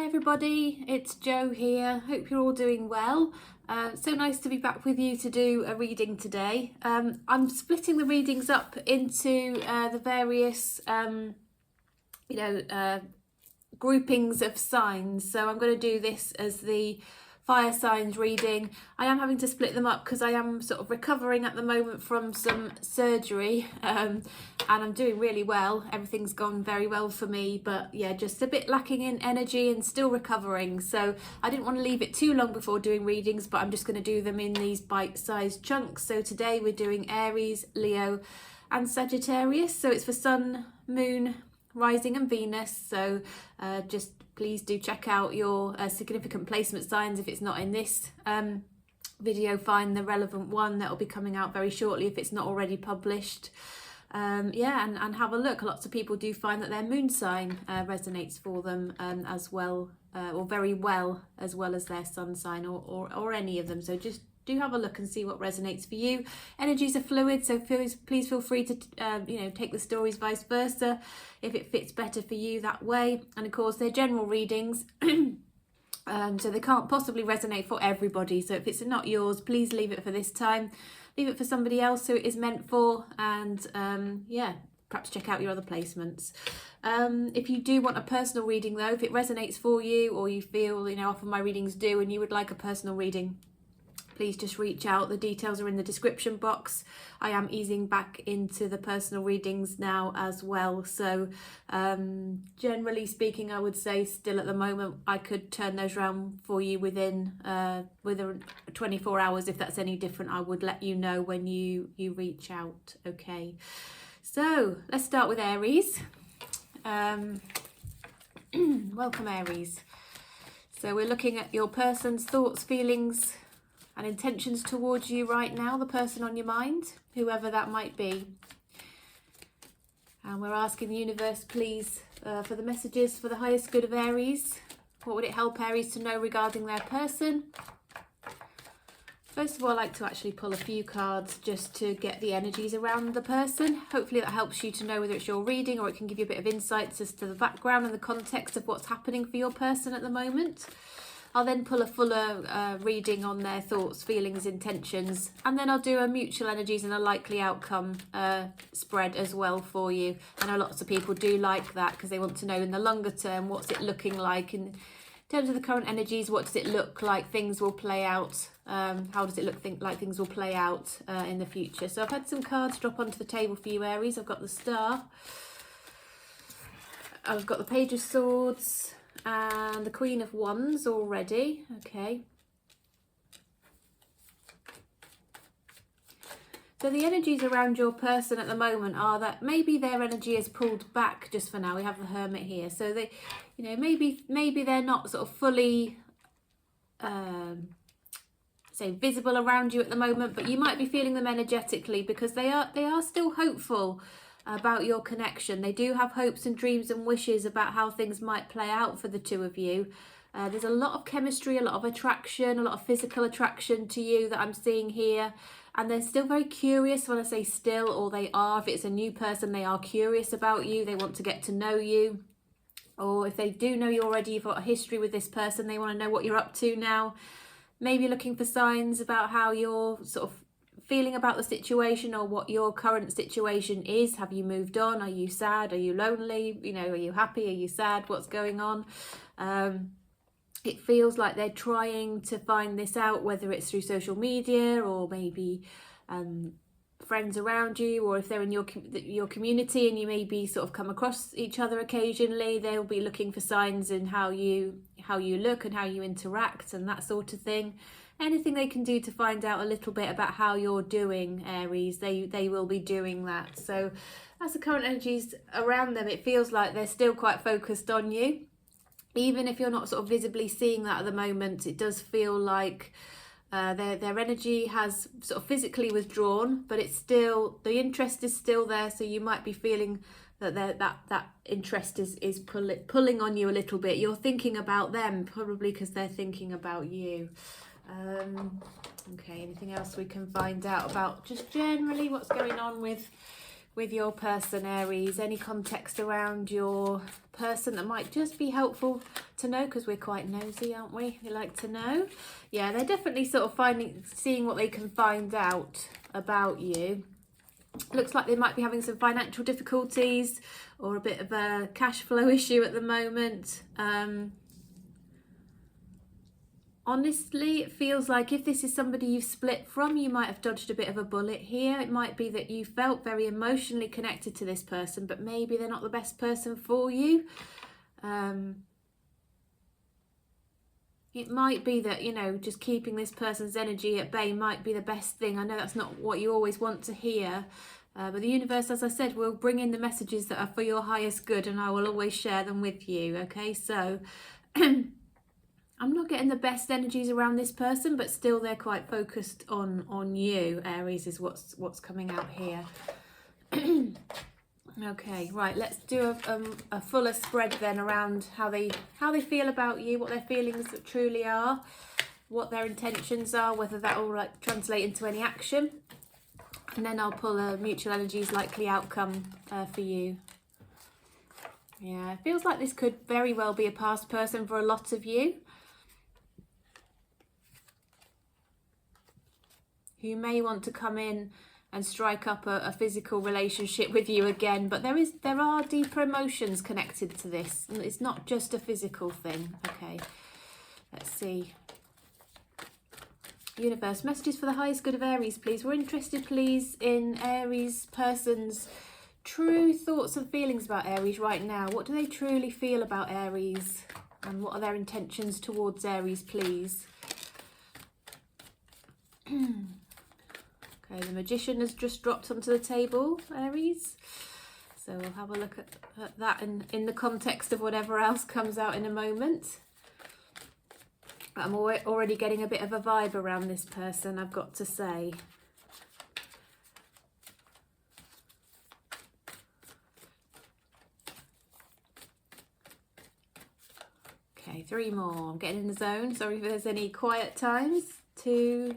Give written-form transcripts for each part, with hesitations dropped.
Hi everybody, it's Jo here. Hope you're all doing well. So nice to be back with you to do a reading today. I'm splitting the readings up into the various groupings of signs. So I'm going to do this as the fire signs reading. I am having to split them up because I am sort of recovering at the moment from some surgery, and I'm doing really well. Everything's gone very well for me, but yeah, just a bit lacking in energy and still recovering. So I didn't want to leave it too long before doing readings, but I'm just going to do them in these bite-sized chunks. So today we're doing Aries, Leo and Sagittarius. So it's for Sun, Moon, Rising and Venus. So just please do check out your significant placement signs. If it's not in this video, find the relevant one that will be coming out very shortly if it's not already published. And have a look. Lots of people do find that their moon sign resonates for them as well, or very well, as well as their sun sign or any of them. So just do have a look and see what resonates for you. Energies are fluid, so please feel free to take the stories vice versa if it fits better for you that way. And of course, they're general readings, so they can't possibly resonate for everybody. So if it's not yours, please leave it for this time. Leave it for somebody else who it is meant for, and perhaps check out your other placements. If you do want a personal reading though, if it resonates for you, or you feel, often my readings do, and you would like a personal reading, please just reach out. The details are in the description box. I am easing back into the personal readings now as well. So generally speaking, I would say still at the moment, I could turn those around for you within 24 hours. If that's any different, I would let you know when you reach out. Okay, so let's start with Aries. Welcome, Aries. So we're looking at your person's thoughts, feelings and intentions towards you right now, the person on your mind, whoever that might be. And we're asking the universe, please, for the messages for the highest good of Aries. What would it help Aries to know regarding their person? First of all, I like to actually pull a few cards just to get the energies around the person. Hopefully that helps you to know whether it's your reading, or it can give you a bit of insights as to the background and the context of what's happening for your person at the moment. I'll then pull a fuller reading on their thoughts, feelings, intentions, and then I'll do a mutual energies and a likely outcome spread as well for you. I know lots of people do like that because they want to know in the longer term, what's it looking like in terms of the current energies. What does it look like things will play out? How does it look like things will play out in the future? So I've had some cards drop onto the table for you, Aries. I've got the Star, I've got the Page of Swords, and the Queen of Wands already. Okay, so the energies around your person at the moment are that maybe their energy is pulled back just for now. We have the Hermit here, so they, maybe they're not sort of fully say visible around you at the moment, but you might be feeling them energetically because they are still hopeful about your connection. They do have hopes and dreams and wishes about how things might play out for the two of you. There's a lot of chemistry, a lot of attraction, a lot of physical attraction to you that I'm seeing here. And they're still very curious. When I say still, or they are, if it's a new person, they are curious about you. They want to get to know you. Or if they do know you already, you've got a history with this person, they want to know what you're up to now. Maybe looking for signs about how you're sort of feeling about the situation, or what your current situation is. Have you moved on? Are you sad? Are you lonely? Are you happy? Are you sad? What's going on? It feels like they're trying to find this out, whether it's through social media or maybe friends around you, or if they're in your community and you maybe sort of come across each other occasionally. They'll be looking for signs in how you look and how you interact and that sort of thing. Anything they can do to find out a little bit about how you're doing, Aries, they will be doing that. So that's the current energies around them. It feels like they're still quite focused on you. Even if you're not sort of visibly seeing that at the moment, it does feel like their energy has sort of physically withdrawn, but it's still, the interest is still there. So you might be feeling that that interest is pulling on you a little bit. You're thinking about them, probably because they're thinking about you. Okay, anything else we can find out about just generally what's going on with your person, Aries? Any context around your person that might just be helpful to know, because we're quite nosy, aren't we? We like to know. Yeah, they're definitely sort of seeing what they can find out about you. Looks like they might be having some financial difficulties or a bit of a cash flow issue at the moment. Honestly, it feels like if this is somebody you've split from, you might have dodged a bit of a bullet here. It might be that you felt very emotionally connected to this person, but maybe they're not the best person for you. It might be that, you know, just keeping this person's energy at bay might be the best thing. I know that's not what you always want to hear, but the universe, as I said, will bring in the messages that are for your highest good, and I will always share them with you. Okay, so I'm not getting the best energies around this person, but still they're quite focused on you, Aries, is what's coming out here. Okay, right, let's do a fuller spread then around how they feel about you, what their feelings truly are, what their intentions are, whether that will like translate into any action, and then I'll pull a mutual energies likely outcome for you. Yeah, it feels like this could very well be a past person for a lot of you, who may want to come in and strike up a physical relationship with you again, but there are deeper emotions connected to this. It's not just a physical thing. Okay, let's see. Universe, messages for the highest good of Aries, please. We're interested, please, in Aries person's true thoughts and feelings about Aries right now. What do they truly feel about Aries, and what are their intentions towards Aries, please? Okay, the Magician has just dropped onto the table, Aries. So we'll have a look at that in the context of whatever else comes out in a moment. But I'm already getting a bit of a vibe around this person, I've got to say. Okay, 3 more. I'm getting in the zone. Sorry if there's any quiet times. 2,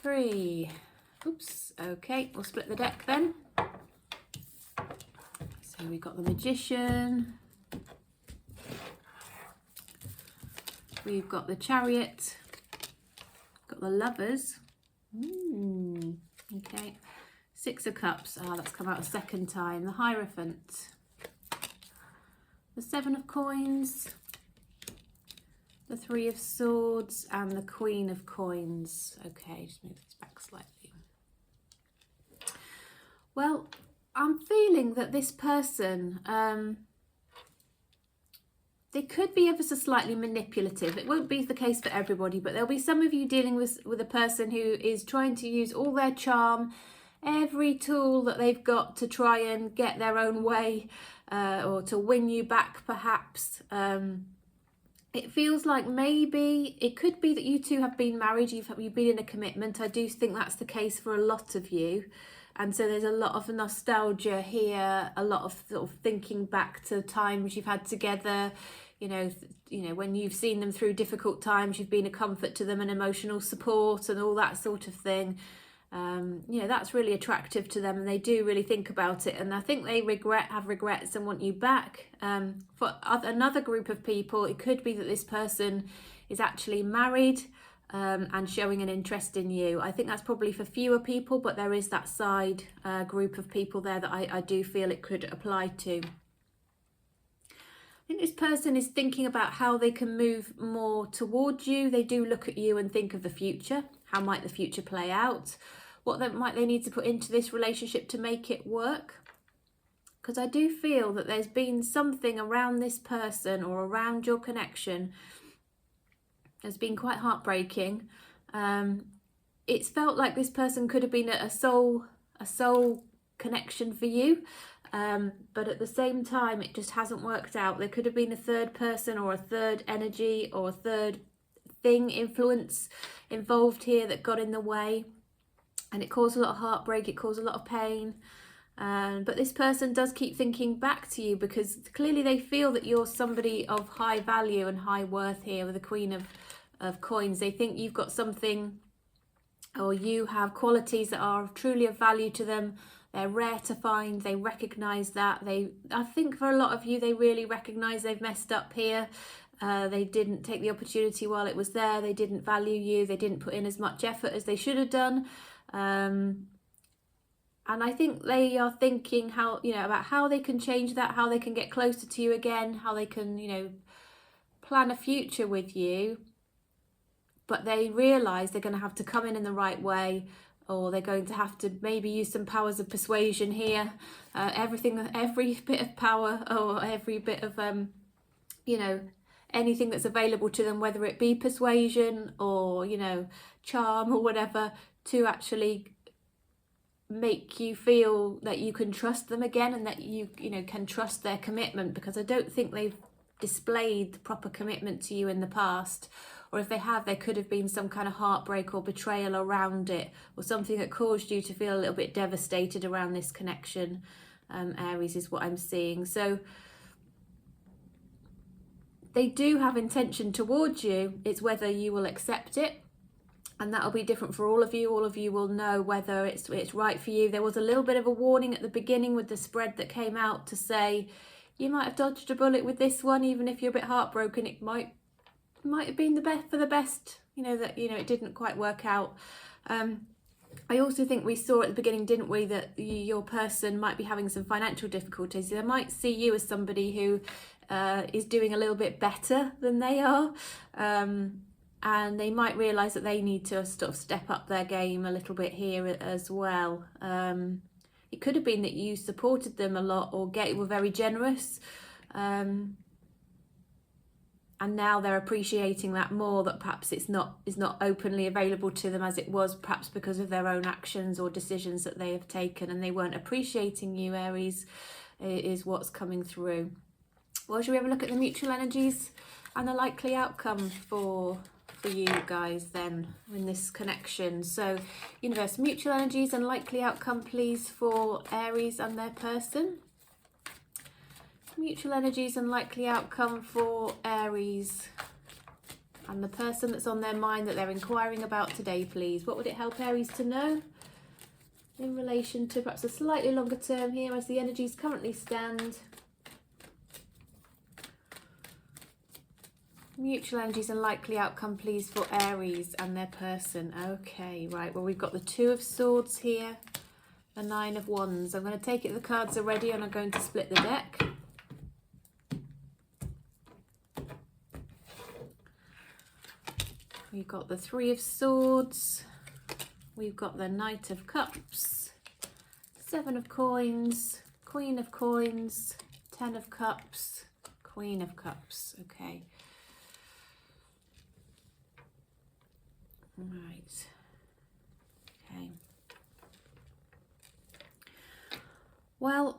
3. Oops. Okay, we'll split the deck then. So we've got the Magician. We've got the Chariot. Got the Lovers. Okay. 6 of Cups. Ah, that's come out a second time. The Hierophant. The 7 of Coins. The 3 of Swords and the Queen of Coins. Okay, just move this back slightly. Well, I'm feeling that this person, they could be ever so slightly manipulative. It won't be the case for everybody, but there'll be some of you dealing with a person who is trying to use all their charm, every tool that they've got to try and get their own way, or to win you back, perhaps. It feels like maybe it could be that you two have been married, you've been in a commitment. I do think that's the case for a lot of you. And so there's a lot of nostalgia here, a lot of sort of thinking back to times you've had together. You know, when you've seen them through difficult times, you've been a comfort to them and emotional support and all that sort of thing. You know, that's really attractive to them, and they do really think about it. And I think they have regrets and want you back. For another group of people, it could be that this person is actually married and showing an interest in you. I think that's probably for fewer people, but there is that side group of people there that I do feel it could apply to. I think this person is thinking about how they can move more towards you. They do look at you and think of the future. How might the future play out? What might they need to put into this relationship to make it work? Because I do feel that there's been something around this person or around your connection has been quite heartbreaking. It's felt like this person could have been a soul connection for you, but at the same time it just hasn't worked out. There could have been a third person or a third energy or a third thing, influence involved here that got in the way, and it caused a lot of heartbreak, it caused a lot of pain. But this person does keep thinking back to you because clearly they feel that you're somebody of high value and high worth here with the Queen of Coins. They think you've got something, or you have qualities that are truly of value to them, They're rare to find. They recognise that. I think for a lot of you, they really recognise they've messed up here. They didn't take the opportunity while it was there. They didn't value you. They didn't put in as much effort as they should have done. And I think they are thinking how, about how they can change that, how they can get closer to you again, how they can, plan a future with you. But they realise they're going to have to come in the right way, or they're going to have to maybe use some powers of persuasion here. Every bit of power, or every bit of, anything that's available to them, whether it be persuasion or, charm or whatever, to actually make you feel that you can trust them again, and that you can trust their commitment, because I don't think they've displayed proper commitment to you in the past. Or if they have, there could have been some kind of heartbreak or betrayal around it, or something that caused you to feel a little bit devastated around this connection. Aries is what I'm seeing. So they do have intention towards you. It's whether you will accept it. And that'll be different for all of you. All of you will know whether it's right for you. There was a little bit of a warning at the beginning with the spread that came out to say, you might have dodged a bullet with this one, even if you're a bit heartbroken. It might have been the best for the best, that it didn't quite work out. I also think we saw at the beginning, didn't we, that your person might be having some financial difficulties. They might see you as somebody who is doing a little bit better than they are, and they might realise that they need to sort of step up their game a little bit here as well. It could have been that you supported them a lot, or were very generous, and now they're appreciating that more, that perhaps is not openly available to them as it was, perhaps because of their own actions or decisions that they have taken, and they weren't appreciating you, Aries, is what's coming through. Well, shall we have a look at the mutual energies and the likely outcome for you guys then in this connection? So universe, mutual energies and likely outcome please for Aries and their person. Mutual energies and likely outcome for Aries and the person that's on their mind that they're inquiring about today, please. What would it help Aries to know in relation to perhaps a slightly longer term here as the energies currently stand? Mutual energies and likely outcome please for Aries and their person. Okay, right, well we've got the Two of Swords here, the Nine of Wands. I'm going to take it the cards are ready and I'm going to split the deck. We've got the Three of Swords, we've got the Knight of Cups, Seven of Coins, Queen of Coins, Ten of Cups, Queen of Cups. Okay. Right. Okay. Well,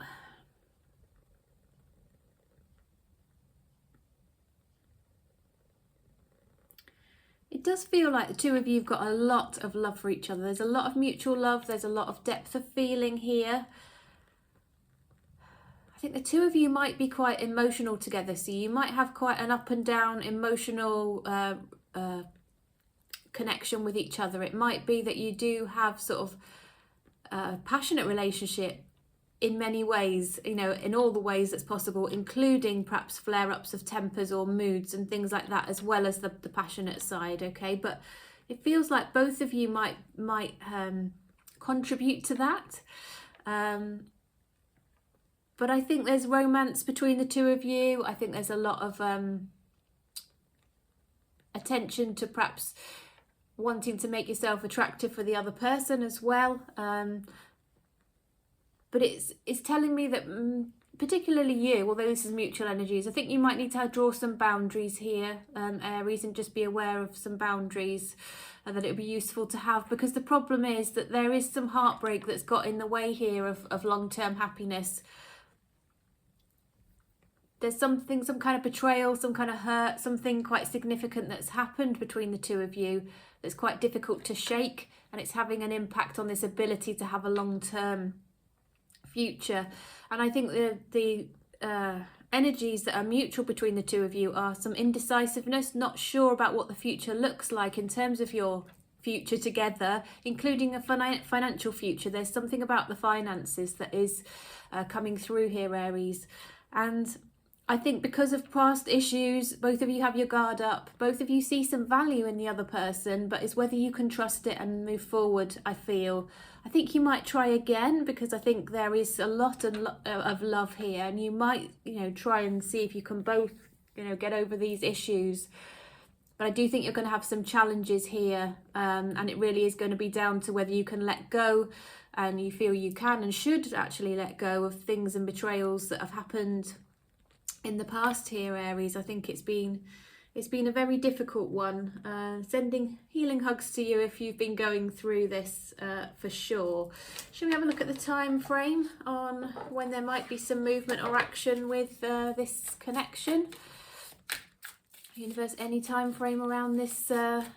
it does feel like the two of you have got a lot of love for each other. There's a lot of mutual love. There's a lot of depth of feeling here. I think the two of you might be quite emotional together. So you might have quite an up and down emotional connection with each other. It might be that you do have sort of a passionate relationship in many ways, in all the ways that's possible, including perhaps flare-ups of tempers or moods and things like that, as well as the passionate side. Okay, but it feels like both of you might contribute to that, but I think there's romance between the two of you. I think there's a lot of attention to perhaps wanting to make yourself attractive for the other person as well, but it's telling me that particularly you, although this is mutual energies, I think you might need to draw some boundaries here, Aries, and just be aware of some boundaries that it would be useful to have, because the problem is that there is some heartbreak that's got in the way here of long-term happiness. There's some kind of betrayal, some kind of hurt, something quite significant that's happened between the two of you that's quite difficult to shake, and it's having an impact on this ability to have a long-term future. And I think the energies that are mutual between the two of you are some indecisiveness, not sure about what the future looks like in terms of your future together, including a financial future. There's something about the finances that is coming through here, Aries. And I think because of past issues, both of you have your guard up. Both of you see some value in the other person, but it's whether you can trust it and move forward, I feel. I think you might try again, because I think there is a lot of love here, and you might, try and see if you can both, get over these issues. But I do think you're going to have some challenges here, and it really is going to be down to whether you can let go, and you feel you can and should actually let go of things and betrayals that have happened in the past here, Aries. I think it's been a very difficult one. Sending healing hugs to you if you've been going through this, for sure. Shall we have a look at the time frame on when there might be some movement or action with this connection? Universe, any time frame around this, perhaps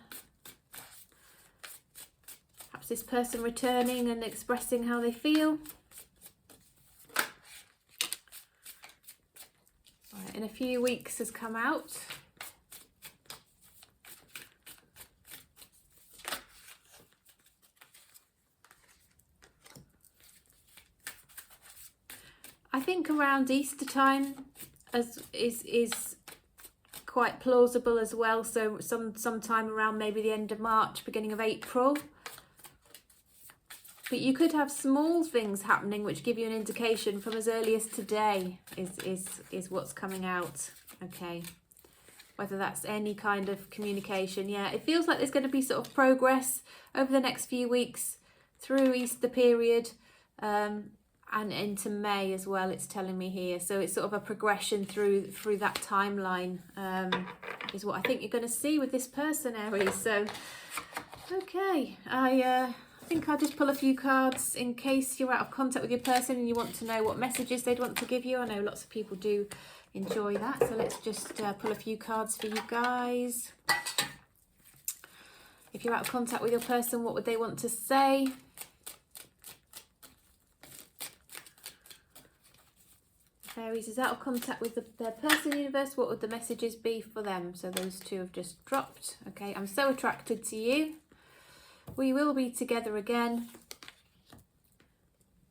this person returning and expressing how they feel? Right, in a few weeks has come out. I think around Easter time is quite plausible as well. So sometime around maybe the end of March, beginning of April. But you could have small things happening which give you an indication from as early as today is what's coming out. Okay. Whether that's any kind of communication. Yeah, it feels like there's going to be sort of progress over the next few weeks through Easter period, and into May as well, it's telling me here. So it's sort of a progression through that timeline, is what I think you're going to see with this person, Aries. So, okay, I think I'll just pull a few cards in case you're out of contact with your person and you want to know what messages they'd want to give you. I know lots of people do enjoy that. So let's just pull a few cards for you guys. If you're out of contact with your person, what would they want to say? Aries is out of contact with their person, universe. What would the messages be for them? So those two have just dropped. Okay, I'm so attracted to you. We will be together again.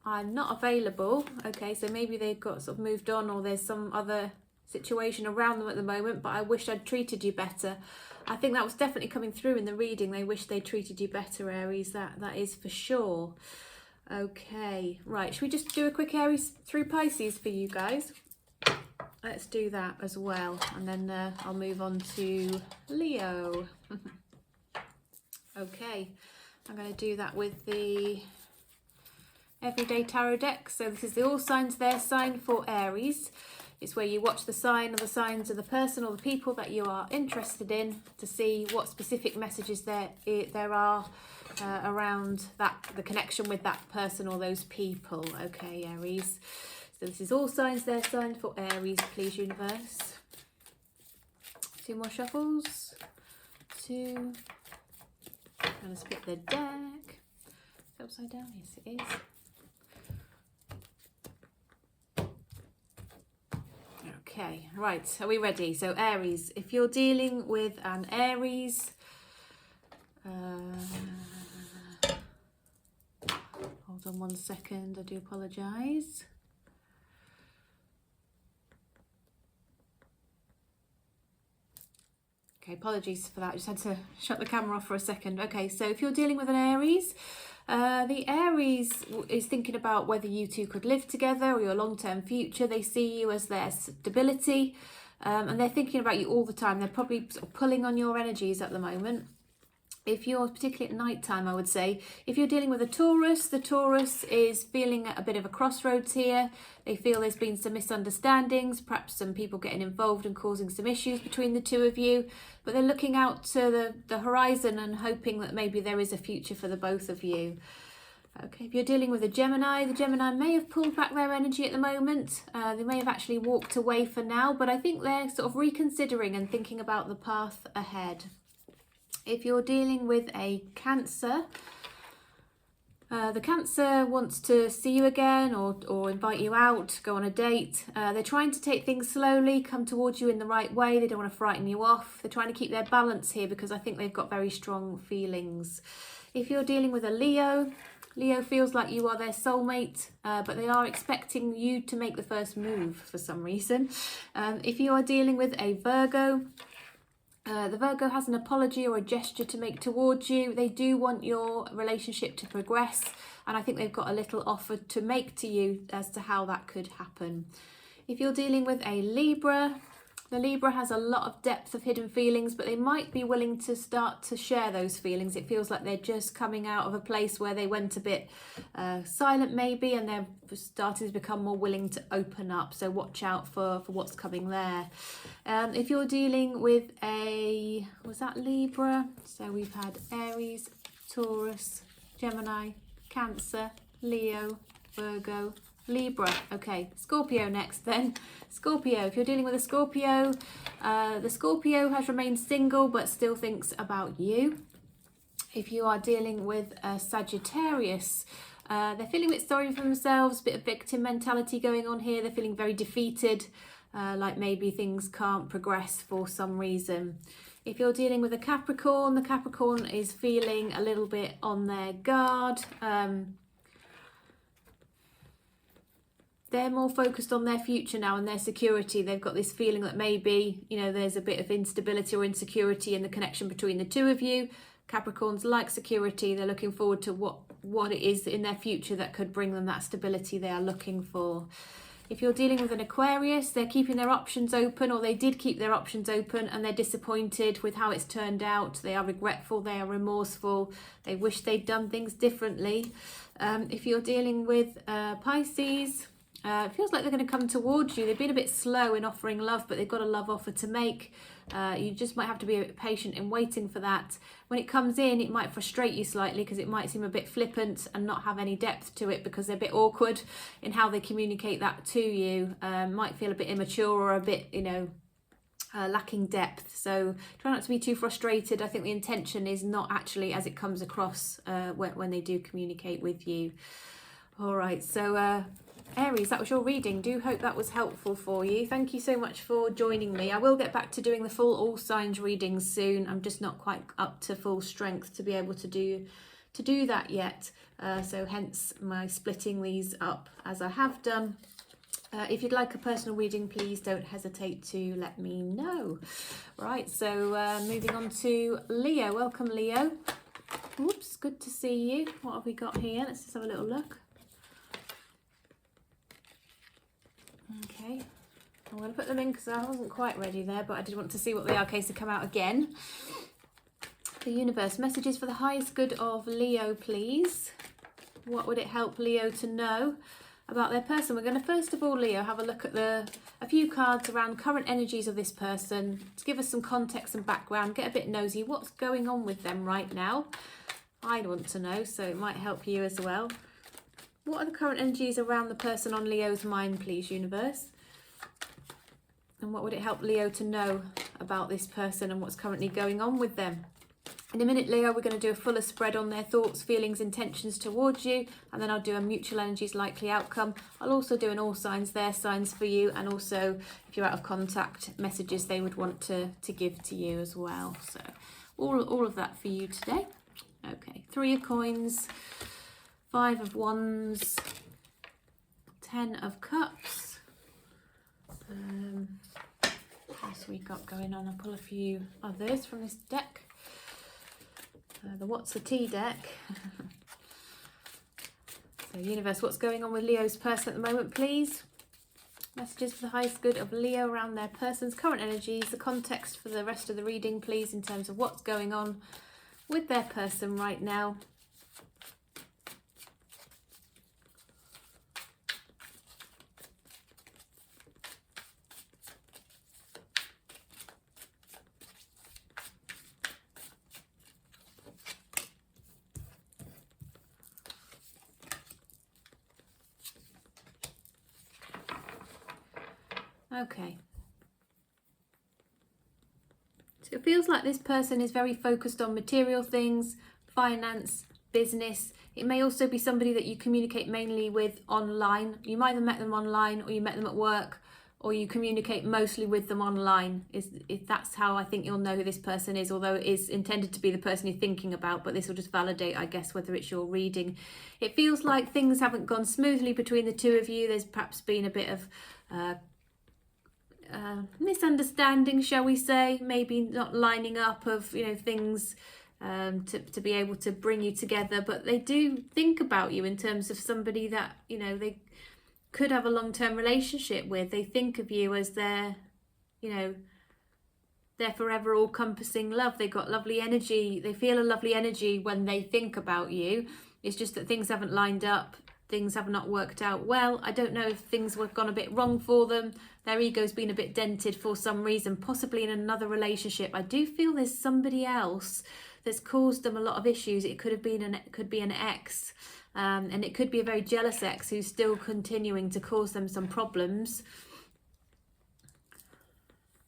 I'm not available. Okay, so maybe they've got sort of moved on, or there's some other situation around them at the moment, but I wish I'd treated you better. I think that was definitely coming through in the reading. They wish they treated you better, Aries. That is for sure. Okay, right, should we just do a quick Aries through Pisces for you guys? Let's do that as well, and then I'll move on to Leo. Okay, I'm going to do that with the Everyday Tarot deck. So this is the All Signs Their Sign for Aries. It's where you watch the sign or the signs of the person or the people that you are interested in to see what specific messages there are around the connection with that person or those people. Okay, Aries. So this is All Signs Their Sign for Aries, please, universe. 2 more shuffles. 2. I'm going to split the deck. Is it upside down? Yes, it is. Okay, right, are we ready? So Aries, if you're dealing with an Aries, hold on 1 second, I do apologise. Okay, apologies for that, I just had to shut the camera off for a second. Okay, so if you're dealing with an Aries, the Aries is thinking about whether you two could live together or your long-term future. They see you as their stability, and they're thinking about you all the time. They're probably sort of pulling on your energies at the moment. If you're particularly at night time, I would say, if you're dealing with a Taurus, the Taurus is feeling at a bit of a crossroads here. They feel there's been some misunderstandings, perhaps some people getting involved and causing some issues between the two of you, but they're looking out to the horizon and hoping that maybe there is a future for the both of you. Okay, if you're dealing with a Gemini, the Gemini may have pulled back their energy at the moment. They may have actually walked away for now, but I think they're sort of reconsidering and thinking about the path ahead. If you're dealing with a Cancer, The Cancer wants to see you again or invite you out, go on a date. They're trying to take things slowly, come towards you in the right way. They don't want to frighten you off. They're trying to keep their balance here because I think they've got very strong feelings. If you're dealing with a Leo, Leo feels like you are their soulmate, but they are expecting you to make the first move for some reason. If you are dealing with a Virgo, the Virgo has an apology or a gesture to make towards you. They do want your relationship to progress, and I think they've got a little offer to make to you as to how that could happen. If you're dealing with a Libra, the Libra has a lot of depth of hidden feelings, but they might be willing to start to share those feelings. It feels like they're just coming out of a place where they went a bit silent maybe, and they're starting to become more willing to open up. So watch out for what's coming there. If you're dealing with a, was that Libra? So we've had Aries, Taurus, Gemini, Cancer, Leo, Virgo, Libra. Okay, Scorpio next then. Scorpio, if you're dealing with a Scorpio, the Scorpio has remained single but still thinks about you. If you are dealing with a Sagittarius, they're feeling a bit sorry for themselves, a bit of victim mentality going on here. They're feeling very defeated, like maybe things can't progress for some reason. If you're dealing with a Capricorn, the Capricorn is feeling a little bit on their guard. They're more focused on their future now and their security. They've got this feeling that maybe, you know, there's a bit of instability or insecurity in the connection between the two of you. Capricorns like security. They're looking forward to what it is in their future that could bring them that stability they are looking for. If you're dealing with an Aquarius, they're keeping their options open, or they did keep their options open, and they're disappointed with how it's turned out. They are regretful, they are remorseful, they wish they'd done things differently. If you're dealing with Pisces, it feels like they're going to come towards you. They've been a bit slow in offering love, but they've got a love offer to make. You just might have to be a bit patient in waiting for that. When it comes in, it might frustrate you slightly because it might seem a bit flippant and not have any depth to it because they're a bit awkward in how they communicate that to you. Might feel a bit immature or a bit, you know, lacking depth. So try not to be too frustrated. I think the intention is not actually as it comes across when they do communicate with you. All right, so Aries, that was your reading. Do hope that was helpful for you. Thank you so much for joining me. I will get back to doing the full all signs readings soon. I'm just not quite up to full strength to be able to do that yet. So hence my splitting these up as I have done. If you'd like a personal reading, please don't hesitate to let me know. Right, so moving on to Leo. Welcome, Leo. Oops, good to see you. What have we got here? Let's just have a little look. Okay, I'm going to put them in because I wasn't quite ready there, but I did want to see what they are in case they come out again. The universe, messages for the highest good of Leo, please. What would it help Leo to know about their person? We're going to first of all, Leo, have a look at a few cards around current energies of this person to give us some context and background, get a bit nosy. What's going on with them right now? I want to know, so it might help you as well. What are the current energies around the person on Leo's mind, please, universe? And what would it help Leo to know about this person and what's currently going on with them? In a minute, Leo, we're going to do a fuller spread on their thoughts, feelings, intentions towards you, and then I'll do a mutual energies likely outcome. I'll also do an all signs, their signs for you, and also if you're out of contact, messages they would want to give to you as well. So all of that for you today. Okay, 3 of coins, 5 of wands, 10 of cups. What else we got going on? I'll pull a few others from this deck. The What's the Tea deck. So universe, what's going on with Leo's person at the moment, please? Messages for the highest good of Leo around their person's current energies. The context for the rest of the reading, please, in terms of what's going on with their person right now. Okay. So it feels like this person is very focused on material things, finance, business. It may also be somebody that you communicate mainly with online. You might have met them online, or you met them at work, or you communicate mostly with them online. If that's how I think you'll know who this person is, although it is intended to be the person you're thinking about, but this will just validate, I guess, whether it's your reading. It feels like things haven't gone smoothly between the two of you. There's perhaps been a bit of misunderstanding, shall we say, maybe not lining up of, you know, things to be able to bring you together, but they do think about you in terms of somebody that, you know, they could have a long-term relationship with. They think of you as their, you know, their forever all-encompassing love. They got lovely energy. They feel a lovely energy when they think about you. It's just that things haven't lined up. Things have not worked out well. I don't know if things have gone a bit wrong for them. Their ego's been a bit dented for some reason, possibly in another relationship. I do feel there's somebody else that's caused them a lot of issues. It could be an ex. And it could be a very jealous ex who's still continuing to cause them some problems.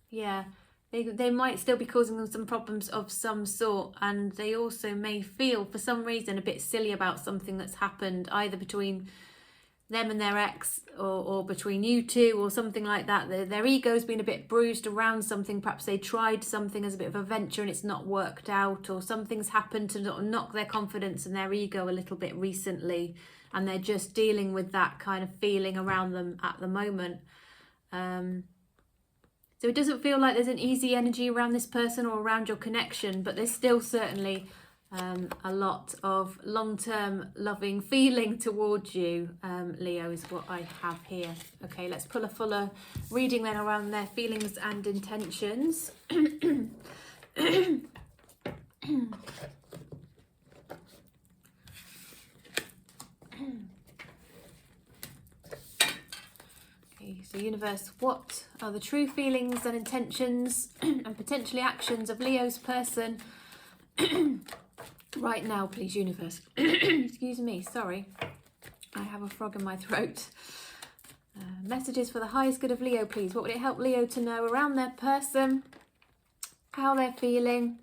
Yeah, they might still be causing them some problems of some sort, and they also may feel for some reason a bit silly about something that's happened, either between them and their ex, or between you two, or something like that. Their ego's been a bit bruised around something. Perhaps they tried something as a bit of a venture and it's not worked out, or something's happened to knock their confidence and their ego a little bit recently, and they're just dealing with that kind of feeling around them at the moment. So it doesn't feel like there's an easy energy around this person or around your connection, but there's still certainly a lot of long-term loving feeling towards you, Leo, is what I have here. Okay, let's pull a fuller reading then around their feelings and intentions. Okay, so universe, what are the true feelings and intentions and potentially actions of Leo's person right now, please, universe? Excuse me, sorry, I have a frog in my throat. Messages for the highest good of Leo, please. What would it help Leo to know around their person, how they're feeling,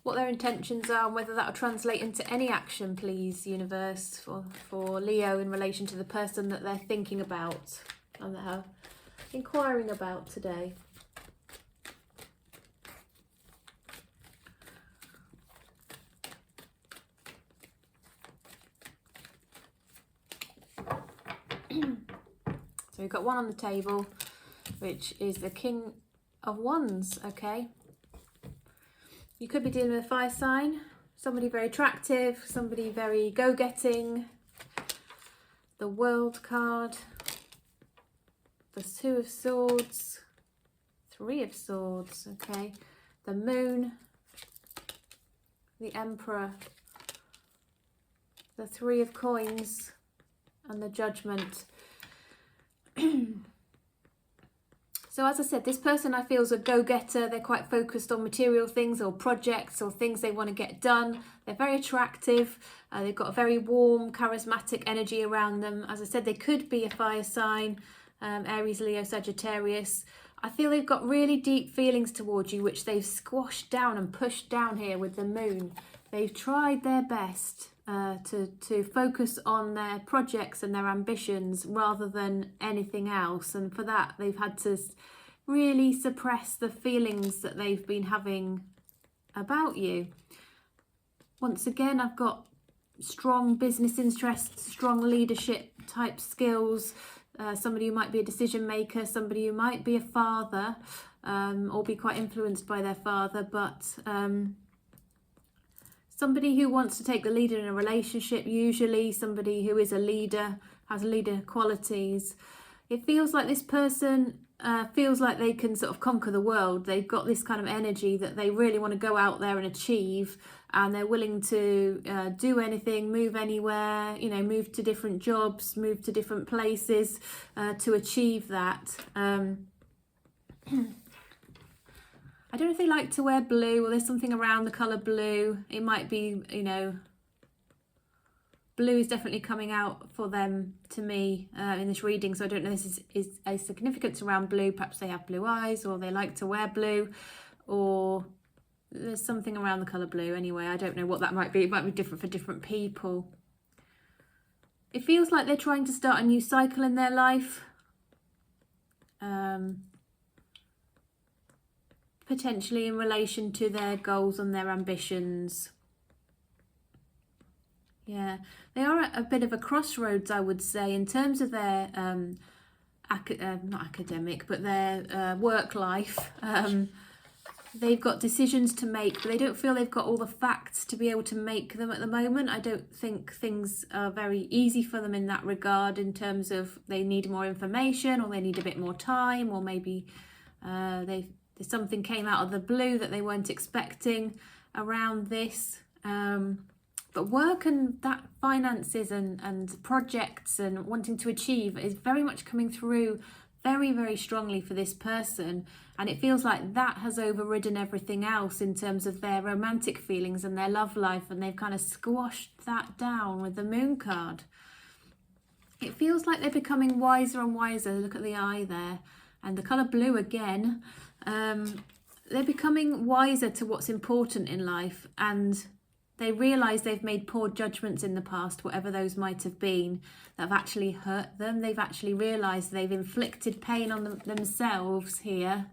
what their intentions are, and whether that will translate into any action, please, universe, for Leo in relation to the person that they're thinking about and that are inquiring about today. So we've got one on the table, which is the King of Wands. Okay, you could be dealing with a fire sign, somebody very attractive, somebody very go-getting. The World card, the Two of Swords, Three of Swords. Okay, the Moon, the Emperor, the Three of Coins, and the Judgment. So as I said, this person I feel is a go-getter. They're quite focused on material things or projects or things they want to get done. They're very attractive. They've got a very warm, charismatic energy around them. As I said, they could be a fire sign, Aries, Leo, Sagittarius. I feel they've got really deep feelings towards you, which they've squashed down and pushed down here with the Moon. They've tried their best to focus on their projects and their ambitions rather than anything else, and for that they've had to really suppress the feelings that they've been having about you. Once again, I've got strong business interests, strong leadership type skills, somebody who might be a decision maker, somebody who might be a father, or be quite influenced by their father, but somebody who wants to take the lead in a relationship, usually somebody who is a leader, has leader qualities. It feels like this person feels like they can sort of conquer the world. They've got this kind of energy that they really want to go out there and achieve, and they're willing to do anything, move anywhere, you know, move to different jobs, move to different places to achieve that. I don't know if they like to wear blue, or there's something around the colour blue. It might be, you know, blue is definitely coming out for them to me in this reading. So I don't know if this is a significance around blue. Perhaps they have blue eyes, or they like to wear blue, or there's something around the colour blue anyway. I don't know what that might be. It might be different for different people. It feels like they're trying to start a new cycle in their life. Potentially in relation to their goals and their ambitions. Yeah, they are at a bit of a crossroads, I would say, in terms of their not academic, but their work life. They've got decisions to make, but they don't feel they've got all the facts to be able to make them at the moment. I don't think things are very easy for them in that regard, in terms of they need more information, or they need a bit more time, or maybe something came out of the blue that they weren't expecting around this. But work and that finances and projects and wanting to achieve is very much coming through very, very strongly for this person. And it feels like that has overridden everything else in terms of their romantic feelings and their love life. And they've kind of squashed that down with the Moon card. It feels like they're becoming wiser and wiser. Look at the eye there. And the colour blue again. They're becoming wiser to what's important in life, and they realise they've made poor judgments in the past, whatever those might have been, that have actually hurt them. They've actually realised they've inflicted pain on themselves here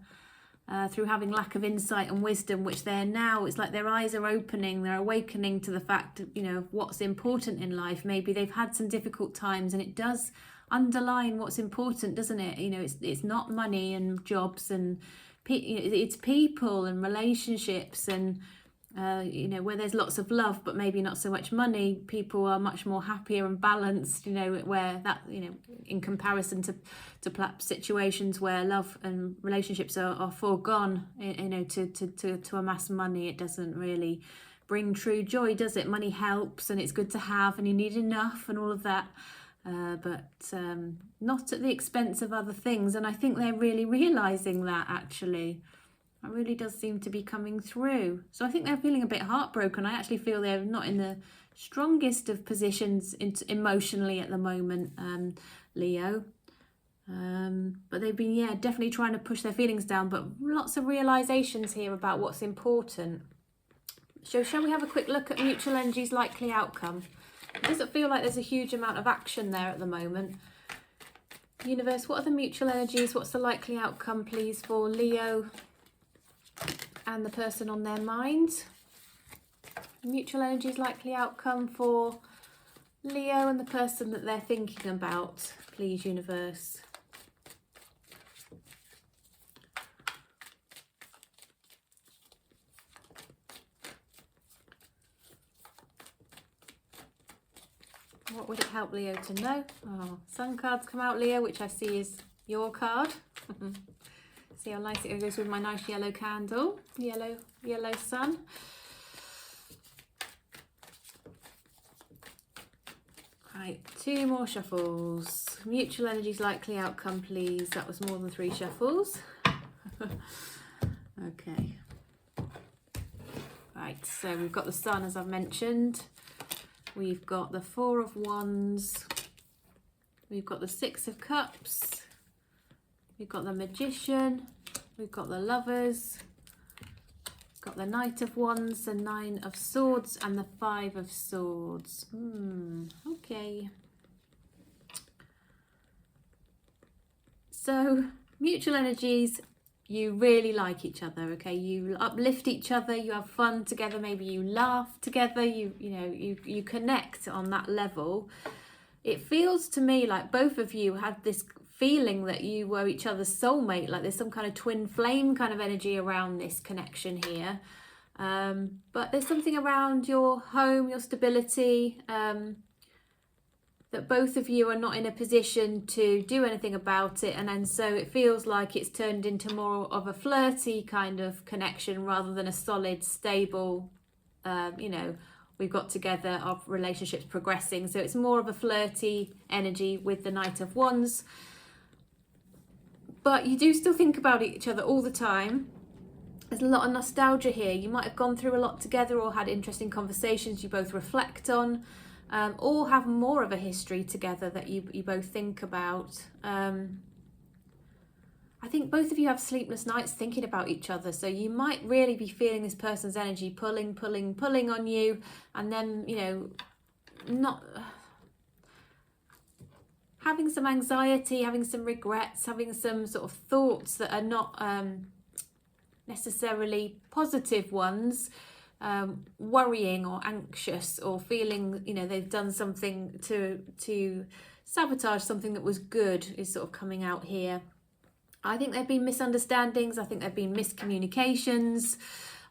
through having lack of insight and wisdom, which they're now, it's like their eyes are opening, they're awakening to the fact, you know, of what's important in life. Maybe they've had some difficult times, and it does underline what's important, doesn't it? You know, it's not money and jobs, and it's people and relationships, and you know, where there's lots of love but maybe not so much money, people are much more happier and balanced, you know, where that, you know, in comparison to perhaps situations where love and relationships are foregone, you know, to amass money. It doesn't really bring true joy, does it? Money helps, and it's good to have, and you need enough and all of that. But not at the expense of other things. And I think they're really realising that, actually. It really does seem to be coming through. So I think they're feeling a bit heartbroken. I actually feel they're not in the strongest of positions emotionally at the moment, Leo. But they've been, yeah, definitely trying to push their feelings down. But lots of realisations here about what's important. So shall we have a quick look at mutual energy's likely outcome? It doesn't feel like there's a huge amount of action there at the moment. Universe, what are the mutual energies? What's the likely outcome, please, for Leo and the person on their mind? Mutual energies likely outcome for Leo and the person that they're thinking about, please, universe. What would it help Leo to know? Oh, Sun cards come out, Leo, which I see is your card. See how nice it goes with my nice yellow candle. Yellow sun. Right, 2 more shuffles. Mutual energies likely outcome, please. That was more than 3 shuffles. Okay. Right, so we've got the Sun, as I've mentioned. We've got the 4 of Wands, we've got the 6 of Cups, we've got the Magician, we've got the Lovers, we've got the Knight of Wands, the 9 of Swords, and the 5 of Swords. Okay. So, mutual energies, you really like each other, okay? You uplift each other, you have fun together, maybe you laugh together, you connect on that level. It feels to me like both of you had this feeling that you were each other's soulmate, like there's some kind of twin flame kind of energy around this connection here. But there's something around your home, your stability, that both of you are not in a position to do anything about it, and then so it feels like it's turned into more of a flirty kind of connection rather than a solid, stable, you know, we've got together, our relationship's progressing. So it's more of a flirty energy with the Knight of Wands. But you do still think about each other all the time. There's a lot of nostalgia here. You might have gone through a lot together or had interesting conversations you both reflect on. Or have more of a history together that you both think about. I think both of you have sleepless nights thinking about each other. So you might really be feeling this person's energy pulling on you, and then, you know, not having some anxiety, having some regrets, having some sort of thoughts that are not necessarily positive ones, worrying or anxious, or feeling, you know, they've done something to sabotage something that was good, is sort of coming out here. I think there have been misunderstandings. I think there have been miscommunications.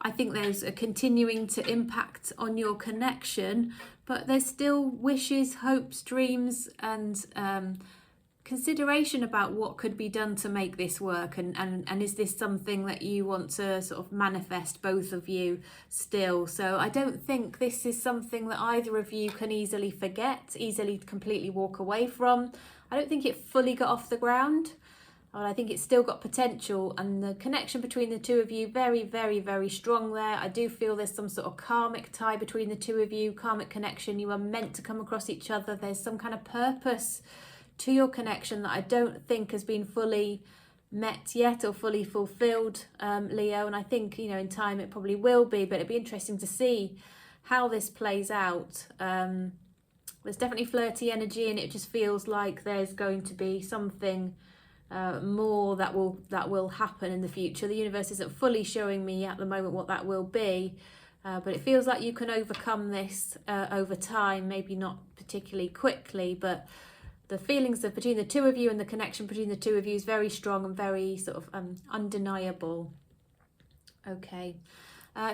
I think there's a continuing to impact on your connection, but there's still wishes, hopes, dreams, and consideration about what could be done to make this work. And is this something that you want to sort of manifest, both of you, still? So I don't think this is something that either of you can easily forget, easily completely walk away from. I don't think it fully got off the ground. Well, I think it's still got potential, and the connection between the two of you, very, very, very strong there. I do feel there's some sort of karmic tie between the two of you, karmic connection. You are meant to come across each other. There's some kind of purpose to your connection that I don't think has been fully met yet or fully fulfilled, Leo. And I think, you know, in time it probably will be, but it'd be interesting to see how this plays out. There's definitely flirty energy, and it just feels like there's going to be something more that will happen in the future. The universe isn't fully showing me at the moment what that will be, but it feels like you can overcome this over time, maybe not particularly quickly, but the feelings of between the two of you and the connection between the two of you is very strong and very sort of undeniable. Okay,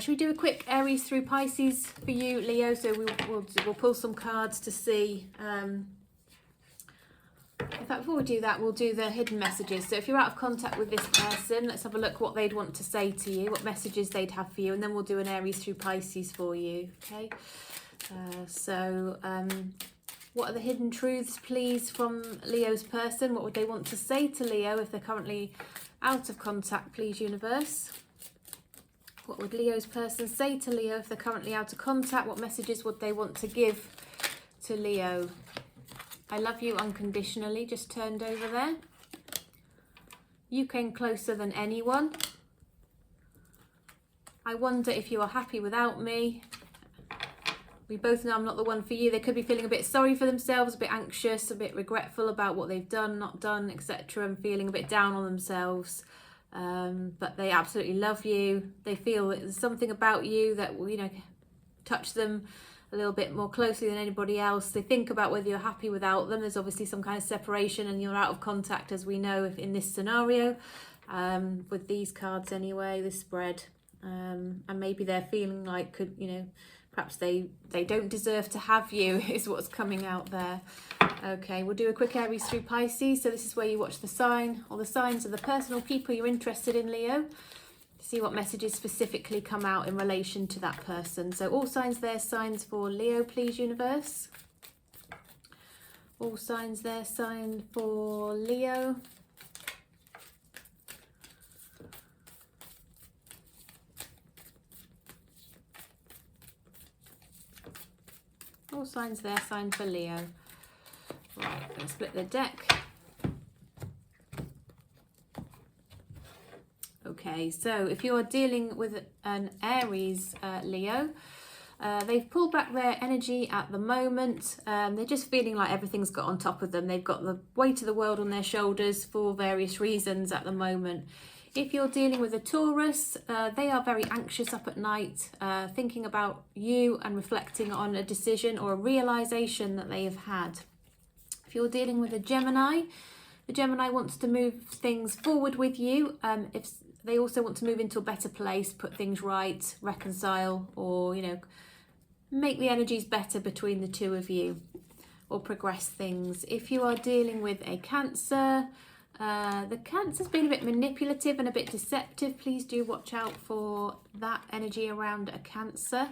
should we do a quick Aries through Pisces for you, Leo? So we'll pull some cards to see. In fact, before we do that, we'll do the hidden messages. So if you're out of contact with this person, let's have a look what they'd want to say to you, what messages they'd have for you, and then we'll do an Aries through Pisces for you. Okay. What are the hidden truths, please, from Leo's person? What would they want to say to Leo if they're currently out of contact, please, universe? What would Leo's person say to Leo if they're currently out of contact? What messages would they want to give to Leo? I love you unconditionally, just turned over there. You came closer than anyone. I wonder if you are happy without me. We both know I'm not the one for you. They could be feeling a bit sorry for themselves, a bit anxious, a bit regretful about what they've done, not done, etc., and feeling a bit down on themselves. But they absolutely love you. They feel that there's something about you that will, you know, touch them a little bit more closely than anybody else. They think about whether you're happy without them. There's obviously some kind of separation and you're out of contact, as we know in this scenario, with these cards anyway, this spread. And maybe they're feeling like, you know, perhaps they don't deserve to have you, is what's coming out there. Okay, we'll do a quick Aries through Pisces. So this is where you watch the sign or the signs of the person or people you're interested in, Leo. See what messages specifically come out in relation to that person. So all signs there, signs for Leo, please, universe. All signs there, sign for Leo. All signs there, sign for Leo. Right, let's split the deck. Okay, so if you're dealing with an Aries, Leo, they've pulled back their energy at the moment. They're just feeling like everything's got on top of them. They've got the weight of the world on their shoulders for various reasons at the moment. If you're dealing with a Taurus, they are very anxious up at night, thinking about you and reflecting on a decision or a realization that they have had. If you're dealing with a Gemini, the Gemini wants to move things forward with you. If they also want to move into a better place, put things right, reconcile, or, you know, make the energies better between the two of you, or progress things. If you are dealing with a Cancer, the Cancer's been a bit manipulative and a bit deceptive. Please do watch out for that energy around a Cancer.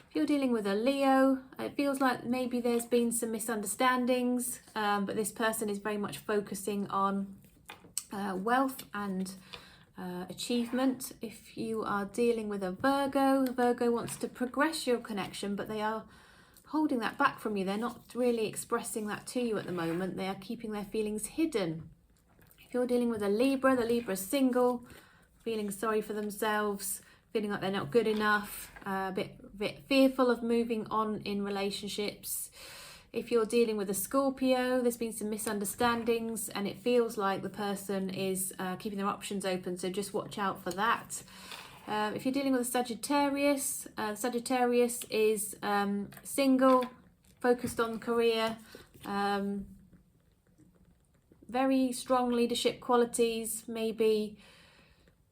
If you're dealing with a Leo, it feels like maybe there's been some misunderstandings, but this person is very much focusing on wealth and achievement. If you are dealing with a Virgo, the Virgo wants to progress your connection, but they are holding that back from you. They're not really expressing that to you at the moment. They are keeping their feelings hidden. If If you're dealing with a Libra, the Libra is single, feeling sorry for themselves, feeling like they're not good enough, a bit fearful of moving on in relationships. If you're dealing with a Scorpio, there's been some misunderstandings and it feels like the person is keeping their options open, so just watch out for that. If you're dealing with a Sagittarius, Sagittarius is single, focused on career, very strong leadership qualities, maybe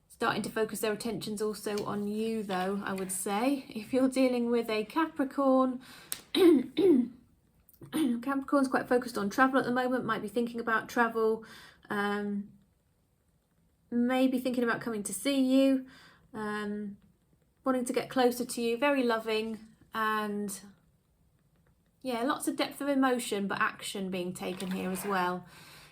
starting to focus their attentions also on you though, I would say. If you're dealing with a Capricorn, Capricorn's quite focused on travel at the moment, might be thinking about travel, maybe thinking about coming to see you, wanting to get closer to you, very loving, and yeah, lots of depth of emotion, but action being taken here as well.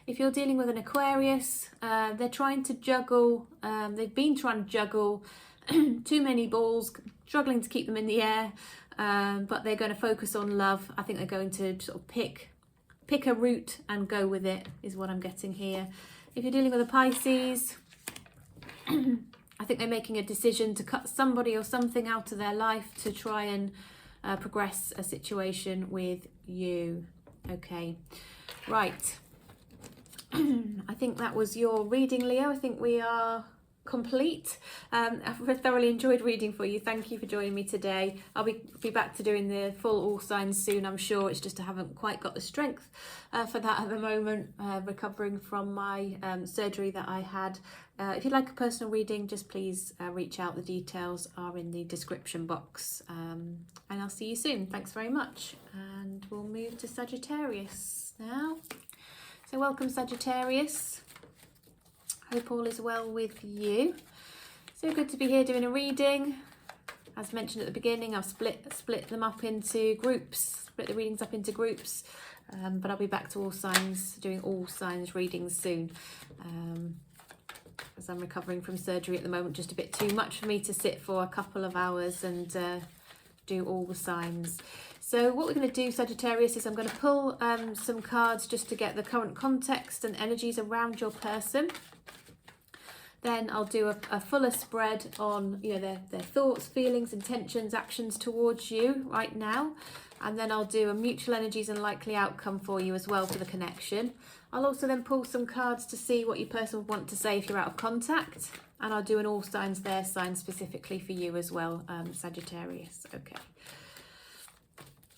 If you're dealing with an Aquarius, they're trying to juggle, they've been trying to juggle too many balls, struggling to keep them in the air, but they're going to focus on love. I think they're going to sort of pick a route and go with it, is what I'm getting here. If you're dealing with a Pisces, I think they're making a decision to cut somebody or something out of their life to try and progress a situation with you. Okay, right. I think that was your reading, Leo. I think we are complete. I've thoroughly enjoyed reading for you. Thank you for joining me today. I'll be back to doing the full all signs soon, I'm sure. It's just I haven't quite got the strength for that at the moment, recovering from my surgery that I had. If you'd like a personal reading, just please reach out. The details are in the description box, and I'll see you soon. Thanks very much, and we'll move to Sagittarius now. So welcome, Sagittarius. Hope all is well with you. So good to be here doing a reading. As mentioned at the beginning, I've split them up into groups, split the readings up into groups, but I'll be back to all signs, doing all signs readings soon. As I'm recovering from surgery at the moment, just a bit too much for me to sit for a couple of hours and do all the signs. So what we're going to do, Sagittarius, is I'm going to pull some cards just to get the current context and energies around your person. Then I'll do a fuller spread on, you know, their thoughts, feelings, intentions, actions towards you right now. And then I'll do a mutual energies and likely outcome for you as well for the connection. I'll also then pull some cards to see what your person would want to say if you're out of contact. And I'll do an all signs, their sign specifically for you as well, Sagittarius. Okay.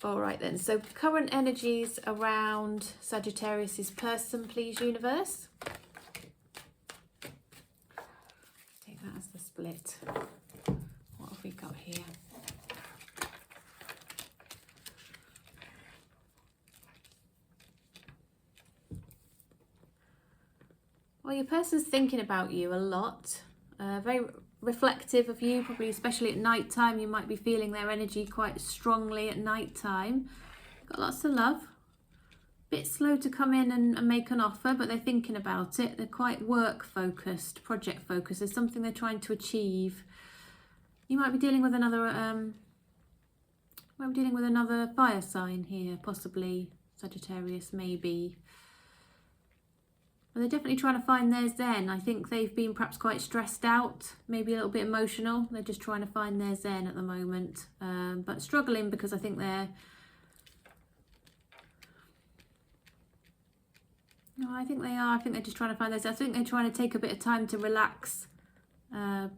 All right then, so current energies around Sagittarius's person, please, universe. Take that as the split. What have we got here? Well, your person's thinking about you a lot, very reflective of you, probably especially at night time. You might be feeling their energy quite strongly at night time. Got lots of love. Bit slow to come in and make an offer, but they're thinking about it. They're quite work focused, project focused. There's something they're trying to achieve. You might be dealing with another fire sign here, possibly Sagittarius, maybe. But they're definitely trying to find their zen. I think they've been perhaps quite stressed out, maybe a little bit emotional. They're just trying to find their zen at the moment, but struggling because I think they're... No, I think they are. I think they're just trying to find their zen. I think they're trying to take a bit of time to relax and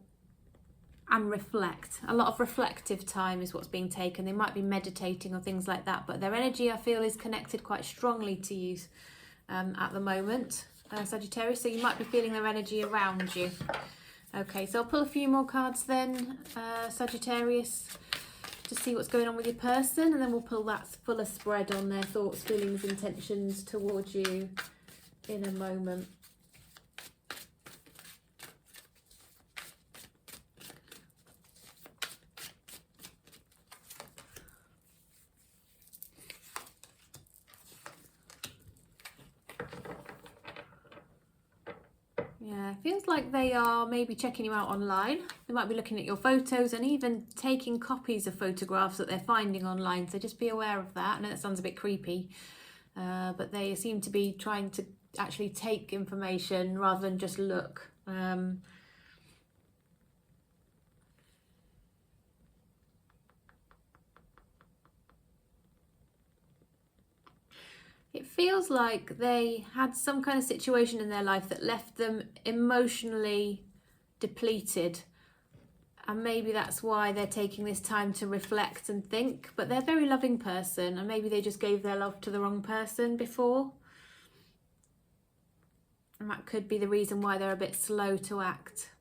reflect. A lot of reflective time is what's being taken. They might be meditating or things like that, but their energy, I feel, is connected quite strongly to you at the moment. Sagittarius, so you might be feeling their energy around you. Okay, so I'll pull a few more cards then, Sagittarius, to see what's going on with your person, and then we'll pull that fuller spread on their thoughts, feelings, intentions towards you in a moment. Yeah, it feels like they are maybe checking you out online. They might be looking at your photos and even taking copies of photographs that they're finding online. So just be aware of that. I know that sounds a bit creepy, but they seem to be trying to actually take information rather than just look. It feels like they had some kind of situation in their life that left them emotionally depleted. And maybe that's why they're taking this time to reflect and think. But they're a very loving person, and maybe they just gave their love to the wrong person before. And that could be the reason why they're a bit slow to act,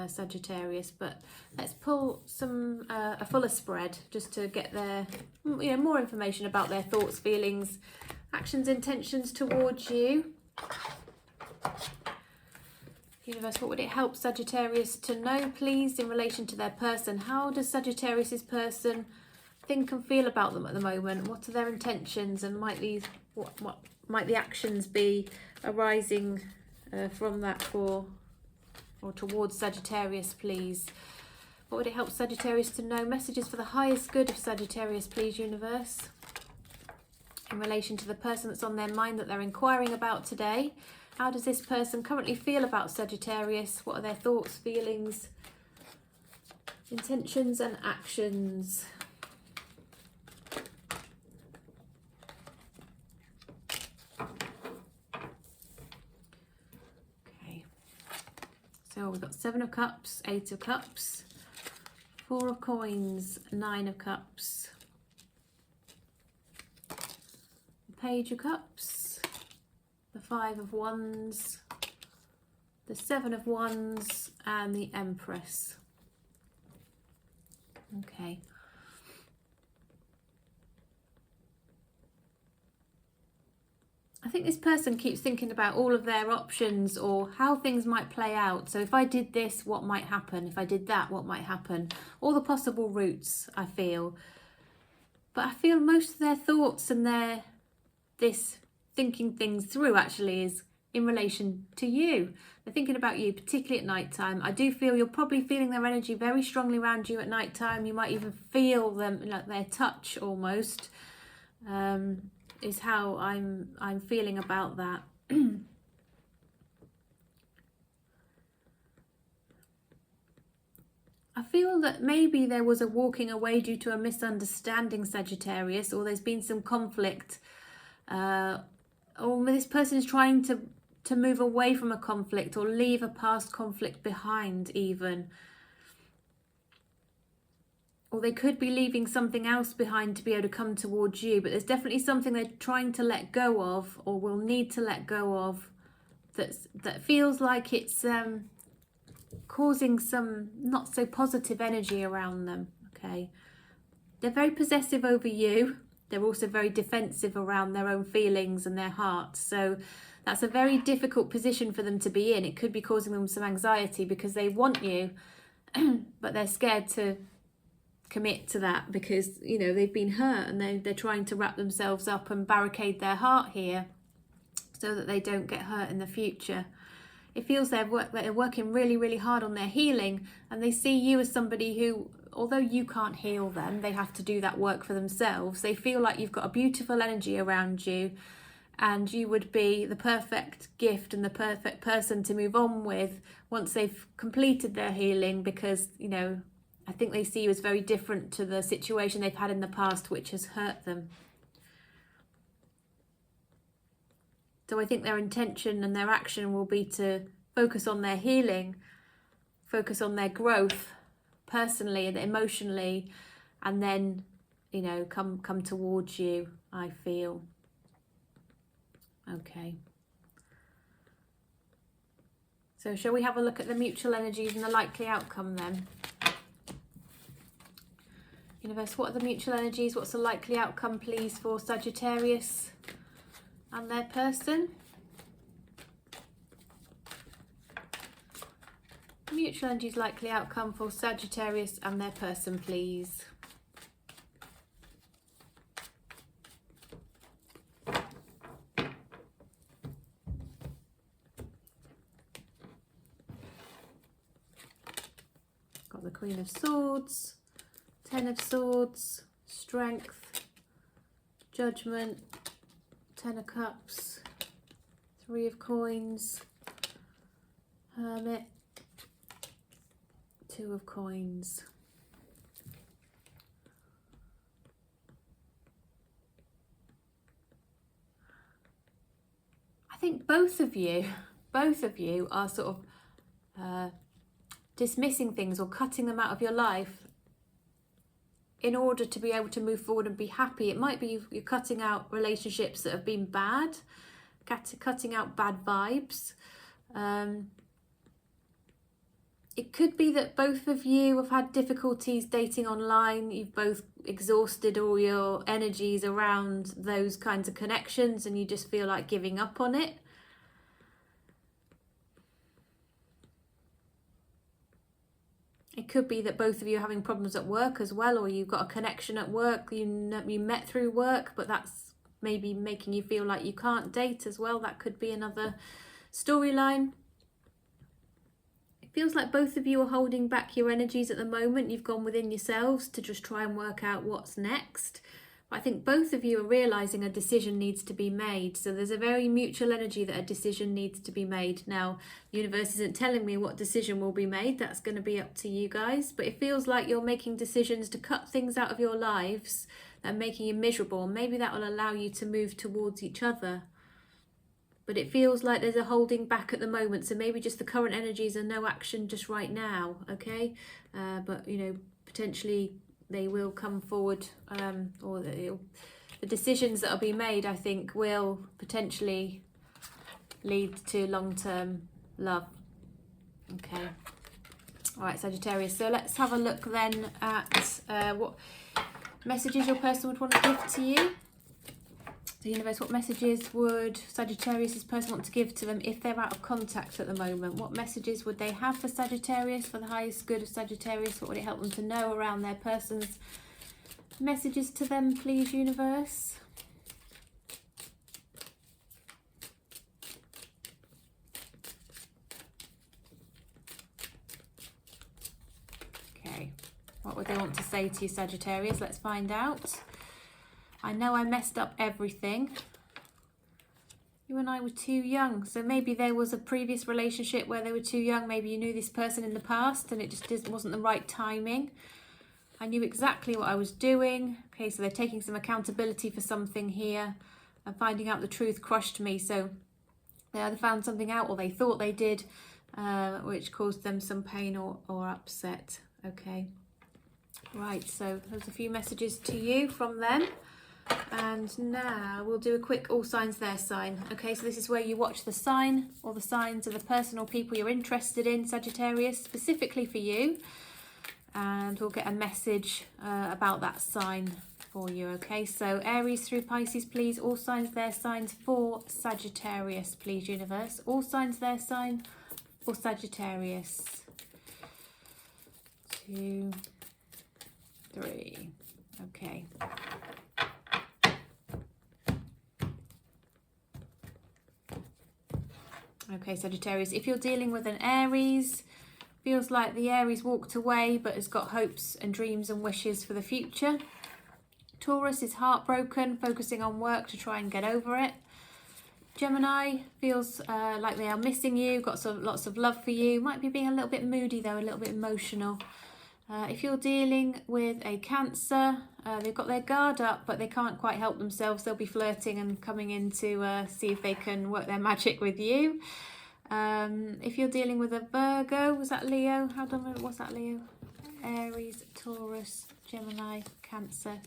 Sagittarius. But let's pull some a fuller spread just to get their, more information about their thoughts, feelings, actions, intentions towards you. Universe, what would it help Sagittarius to know, please, in relation to their person? How does Sagittarius's person think and feel about them at the moment? What are their intentions, and what might the actions be arising from that for or towards Sagittarius, please? What would it help Sagittarius to know? Messages for the highest good of Sagittarius, please, universe, in relation to the person that's on their mind that they're inquiring about today. How does this person currently feel about Sagittarius? What are their thoughts, feelings, intentions and actions? Okay, so we've got 7 of Cups, 8 of Cups, 4 of Coins, 9 of Cups, Page of Cups, the 5 of Wands, the 7 of Wands, and the Empress. Okay. I think this person keeps thinking about all of their options or how things might play out. So if I did this, what might happen? If I did that, what might happen? All the possible routes, I feel. But I feel most of their thoughts and this thinking things through actually is in relation to you. They're thinking about you, particularly at night time. I do feel you're probably feeling their energy very strongly around you at night time. You might even feel them, like their touch almost, is how I'm feeling about that. I feel that maybe there was a walking away due to a misunderstanding, Sagittarius, or there's been some conflict, or this person is trying to move away from a conflict or leave a past conflict behind even. Or they could be leaving something else behind to be able to come towards you, but there's definitely something they're trying to let go of or will need to let go of that feels like it's causing some not so positive energy around them. Okay, they're very possessive over you. They're also very defensive around their own feelings and their hearts. So that's a very difficult position for them to be in. It could be causing them some anxiety because they want you, but they're scared to commit to that because, they've been hurt and they're trying to wrap themselves up and barricade their heart here so that they don't get hurt in the future. It feels they're working really, really hard on their healing, and they see you as somebody who, although you can't heal them, they have to do that work for themselves. They feel like you've got a beautiful energy around you and you would be the perfect gift and the perfect person to move on with once they've completed their healing, because, I think they see you as very different to the situation they've had in the past, which has hurt them. So I think their intention and their action will be to focus on their healing, focus on their growth personally and emotionally, and then, come towards you, I feel. Okay. So shall we have a look at the mutual energies and the likely outcome then? Universe, what are the mutual energies? What's the likely outcome, please, for Sagittarius and their person? Mutual energies, likely outcome for Sagittarius and their person, please. Got the Queen of Swords, 10 of Swords, Strength, Judgment, 10 of Cups, Three of Coins, Hermit, Two of Coins. I think both of you are sort of dismissing things or cutting them out of your life in order to be able to move forward and be happy. It might be you're cutting out relationships that have been bad, cutting out bad vibes. It could be that both of you have had difficulties dating online. You've both exhausted all your energies around those kinds of connections and you just feel like giving up on it. It could be that both of you are having problems at work as well, or you've got a connection at work you met through work, but that's maybe making you feel like you can't date as well. That could be another storyline. It feels like both of you are holding back your energies at the moment. You've gone within yourselves to just try and work out what's next. But I think both of you are realising a decision needs to be made. So there's a very mutual energy that a decision needs to be made. Now, the universe isn't telling me what decision will be made. That's going to be up to you guys. But it feels like you're making decisions to cut things out of your lives that are making you miserable. Maybe that will allow you to move towards each other. But it feels like there's a holding back at the moment. So maybe just the current energies are no action just right now, okay? But, you know, potentially they will come forward, or the decisions that will be made, I think, will potentially lead to long-term love. Okay. All right, Sagittarius. So let's have a look then at what messages your person would want to give to you. The universe, what messages would Sagittarius' person want to give to them if they're out of contact at the moment? What messages would they have for Sagittarius, for the highest good of Sagittarius? What would it help them to know around their person's messages to them, please, universe? Okay, what would they want to say to you, Sagittarius? Let's find out. I know I messed up everything. You and I were too young. So maybe there was a previous relationship where they were too young. Maybe you knew this person in the past and it just wasn't the right timing. I knew exactly what I was doing. Okay, so they're taking some accountability for something here. And finding out the truth crushed me. So they either found something out or they thought they did, which caused them some pain or upset. Okay. Right, so there's a few messages to you from them. And now we'll do a quick all signs their sign. Okay, so this is where you watch the sign or the signs of the person or people you're interested in, Sagittarius, specifically for you. And we'll get a message about that sign for you. Okay, so Aries through Pisces, please. All signs their signs for Sagittarius, please, universe. All signs their sign for Sagittarius. 2, 3. Okay. Okay, Sagittarius, if you're dealing with an Aries, feels like the Aries walked away but has got hopes and dreams and wishes for the future. Taurus is heartbroken, focusing on work to try and get over it. Gemini feels like they are missing you, got lots of love for you. Might be being a little bit moody though, a little bit emotional. If you're dealing with a Cancer, they've got their guard up, but they can't quite help themselves. They'll be flirting and coming in to see if they can work their magic with you. If you're dealing with a Virgo, was that Leo? What's that, Leo? Aries, Taurus, Gemini, Cancer.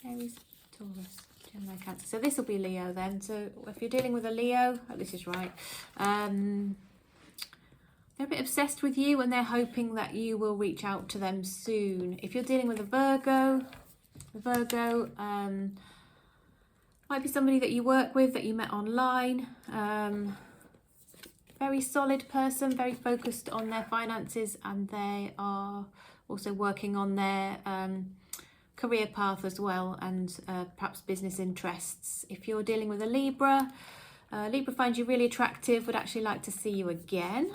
Aries, Taurus, Gemini, Cancer. So this will be Leo then. So if you're dealing with a Leo, oh, this is right. They're a bit obsessed with you and they're hoping that you will reach out to them soon. If you're dealing with a Virgo might be somebody that you work with, that you met online. Very solid person, very focused on their finances, and they are also working on their career path as well, and perhaps business interests. If you're dealing with a Libra, Libra finds you really attractive, would actually like to see you again.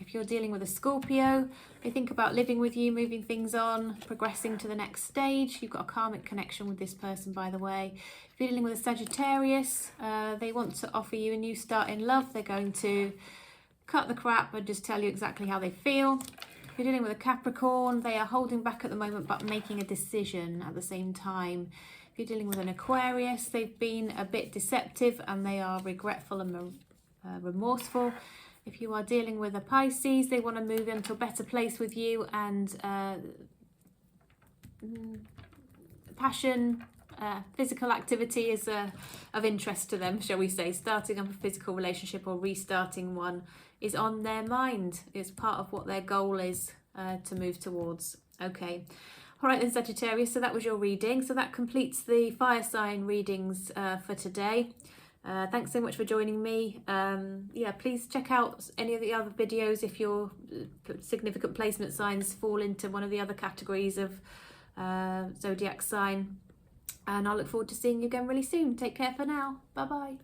If you're dealing with a Scorpio, they think about living with you, moving things on, progressing to the next stage. You've got a karmic connection with this person, by the way. If you're dealing with a Sagittarius, they want to offer you a new start in love. They're going to cut the crap and just tell you exactly how they feel. If you're dealing with a Capricorn, they are holding back at the moment but making a decision at the same time. If you're dealing with an Aquarius, they've been a bit deceptive and they are regretful and remorseful. If you are dealing with a Pisces, they want to move into a better place with you, and passion, physical activity is of interest to them, shall we say. Starting up a physical relationship or restarting one is on their mind. It's part of what their goal is to move towards. Okay. All right then, Sagittarius, so that was your reading. So that completes the fire sign readings for today. Thanks so much for joining me. Yeah, please check out any of the other videos if your significant placement signs fall into one of the other categories of zodiac sign. And I'll look forward to seeing you again really soon. Take care for now. Bye bye.